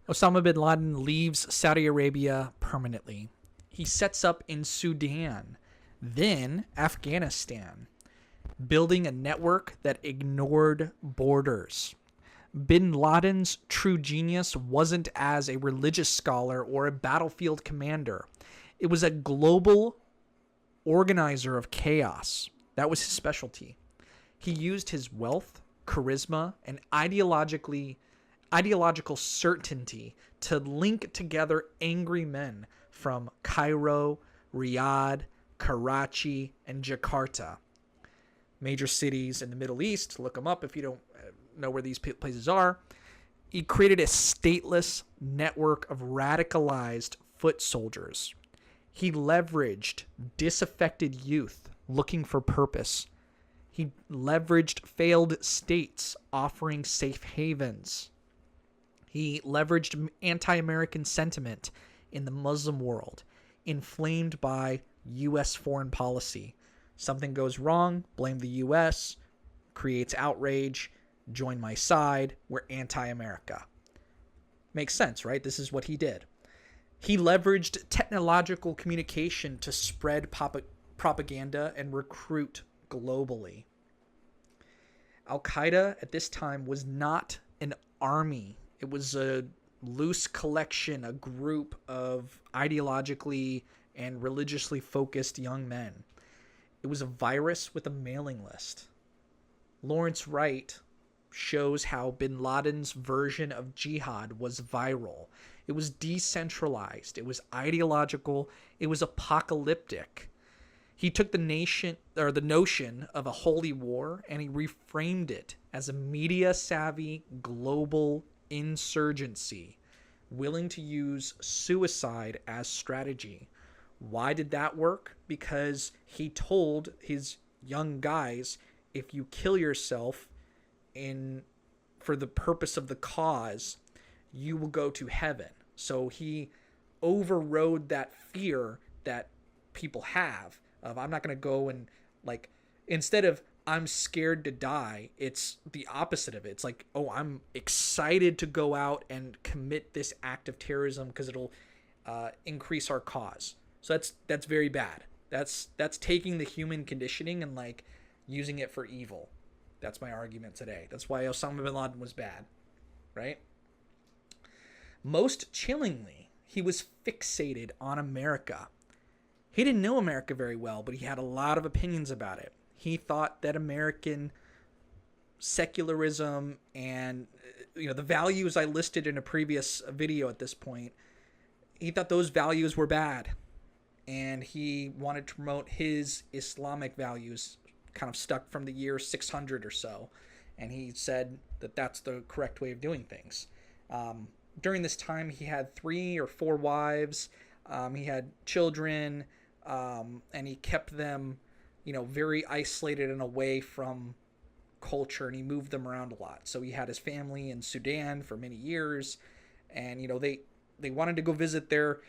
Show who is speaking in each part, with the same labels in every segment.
Speaker 1: Osama bin Laden leaves Saudi Arabia permanently. He sets up in Sudan, then Afghanistan, building a network that ignored borders. Bin Laden's true genius wasn't as a religious scholar or a battlefield commander. It was a global organizer of chaos. That was his specialty. He used his wealth, charisma, and ideological certainty to link together angry men from Cairo, Riyadh, Karachi, and Jakarta. Major cities in the Middle East, look them up if you don't know where these places are. He created a stateless network of radicalized foot soldiers. He leveraged disaffected youth looking for purpose. He leveraged failed states offering safe havens. He leveraged anti-American sentiment in the Muslim world, inflamed by U.S. foreign policy. Something goes wrong, blame the U.S., creates outrage, join my side, we're anti-America. Makes sense, right? This is what he did. He leveraged technological communication to spread propaganda and recruit globally. Al-Qaeda at this time was not an army. It was a loose collection, a group of ideologically and religiously focused young men. It was a virus with a mailing list. Lawrence Wright shows how bin Laden's version of jihad was viral. It was decentralized. It was ideological. It was apocalyptic. He took the notion of a holy war and he reframed it as a media-savvy global insurgency, willing to use suicide as strategy. Why did that work? Because he told his young guys, if you kill yourself for the purpose of the cause, you will go to heaven. So he overrode that fear that people have of, I'm not going to go and, like, instead of I'm scared to die, it's the opposite of it. It's like, oh, I'm excited to go out and commit this act of terrorism because it'll increase our cause. So that's very bad. That's taking the human conditioning and, like, using it for evil. That's my argument today. That's why Osama bin Laden was bad, right? Most chillingly, he was fixated on America. He didn't know America very well, but he had a lot of opinions about it. He thought that American secularism and, the values I listed in a previous video at this point, he thought those values were bad. And he wanted to promote his Islamic values, kind of stuck from the year 600 or so. And he said that that's the correct way of doing things. During this time, he had 3 or 4 wives. He had children, and he kept them, very isolated and away from culture, and he moved them around a lot. So he had his family in Sudan for many years, and they wanted to go visit their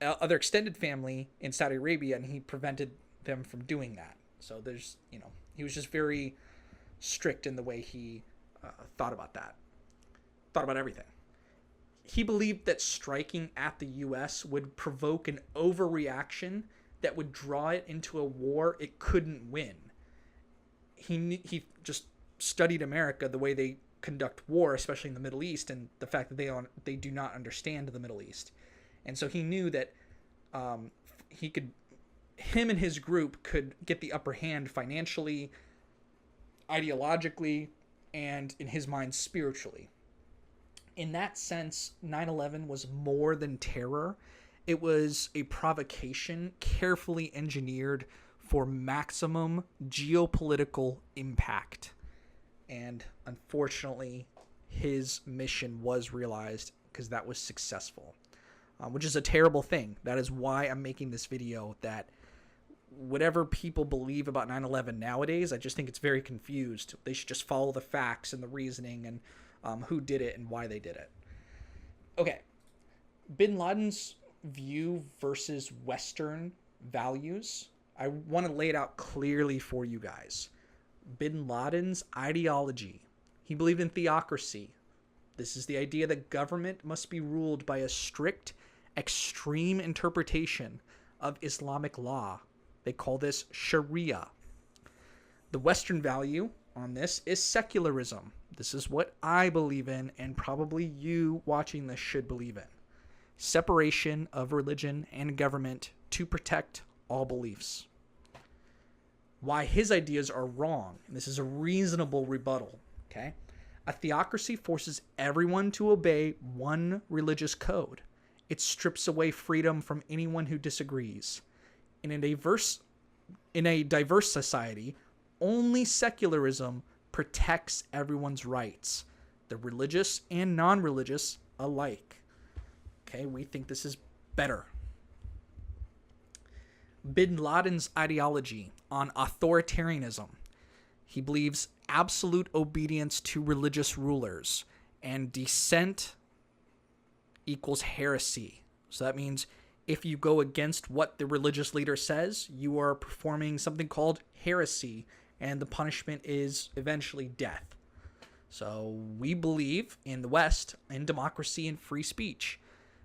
Speaker 1: other extended family in Saudi Arabia, and he prevented them from doing that. So there's, he was just very strict in the way he thought about that, thought about everything. He believed that striking at the U.S. would provoke an overreaction that would draw it into a war it couldn't win. He just studied America, the way they conduct war, especially in the Middle East, and the fact that they do not understand the Middle East. And so he knew that him and his group could get the upper hand financially, ideologically, and in his mind, spiritually. In that sense, 9/11 was more than terror. It was a provocation carefully engineered for maximum geopolitical impact. And unfortunately, his mission was realized because that was successful, which is a terrible thing. That is why I'm making this video, that whatever people believe about 9/11 nowadays, I just think it's very confused. They should just follow the facts and the reasoning and who did it and why they did it. Okay, bin Laden's view versus Western values. I want to lay it out clearly for you guys. Bin Laden's ideology. He believed in theocracy, This is the idea that government must be ruled by a strict, extreme interpretation of Islamic law. They call this Sharia. The Western value on this is secularism. This is what I believe in, and probably you watching this should believe in. Separation of religion and government to protect all beliefs. Why his ideas are wrong, and this is a reasonable rebuttal, okay? A theocracy forces everyone to obey one religious code. It strips away freedom from anyone who disagrees. In a diverse society, only secularism protects everyone's rights, the religious and non-religious alike. Okay, we think this is better. Bin Laden's ideology on authoritarianism. He believes absolute obedience to religious rulers, and dissent equals heresy. So that means if you go against what the religious leader says, you are performing something called heresy, and the punishment is eventually death. So we believe in the West in democracy and free speech.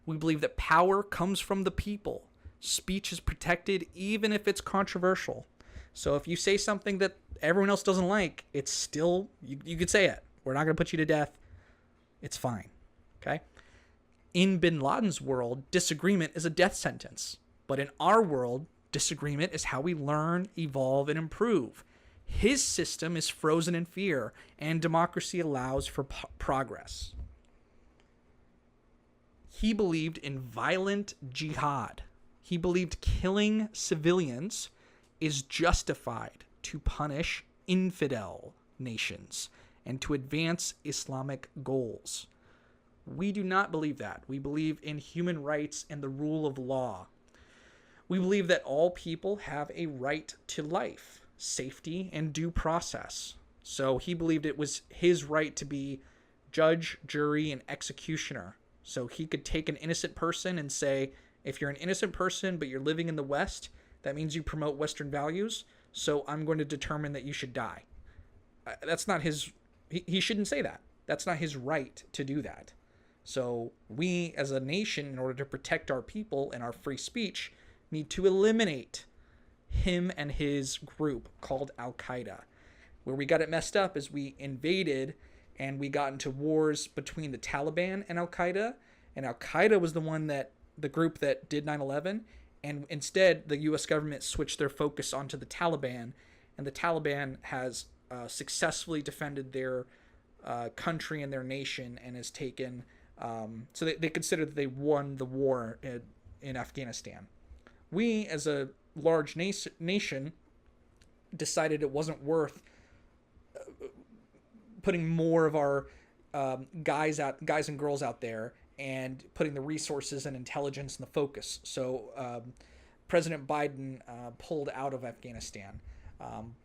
Speaker 1: We believe that power comes from the people. Speech is protected even if it's controversial. So if you say something that everyone else doesn't like, it's still, you could say it. We're not going to put you to death. It's fine. Okay? In Bin Laden's world, disagreement is a death sentence. But in our world, disagreement is how we learn, evolve, and improve. His system is frozen in fear, and democracy allows for progress. He believed in violent jihad. He believed killing civilians is justified to punish infidel nations and to advance Islamic goals. We do not believe that. We believe in human rights and the rule of law. We believe that all people have a right to life, safety, and due process. So he believed it was his right to be judge, jury, and executioner. So he could take an innocent person and say, if you're an innocent person but you're living in the West, that means you promote Western values, so I'm going to determine that you should die. That's not his... He shouldn't say that. That's not his right to do that. So we, as a nation, in order to protect our people and our free speech, need to eliminate him and his group called Al-Qaeda. Where we got it messed up is we invaded and we got into wars between the Taliban and Al-Qaeda. And Al-Qaeda was the group that did 9/11. And instead, the U.S. government switched their focus onto the Taliban. And the Taliban has successfully defended their country and their nation and has taken... so they consider that they won the war in Afghanistan. We, as a large nation, decided it wasn't worth putting more of our guys and girls out there and putting the resources and intelligence in the focus. So President Biden pulled out of Afghanistan,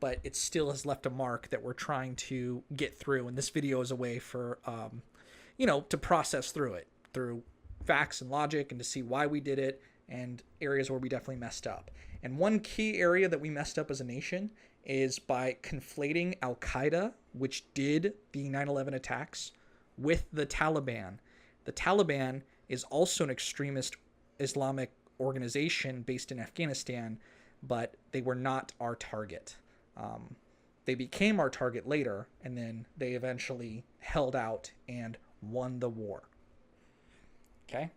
Speaker 1: but it still has left a mark that we're trying to get through. And this video is a way for to process through it, through facts and logic, and to see why we did it and areas where we definitely messed up. And one key area that we messed up as a nation is by conflating Al-Qaeda, which did the 9/11 attacks, with the Taliban. The Taliban is also an extremist Islamic organization based in Afghanistan, but they were not our target. They became our target later, and then they eventually held out and won the war. Okay?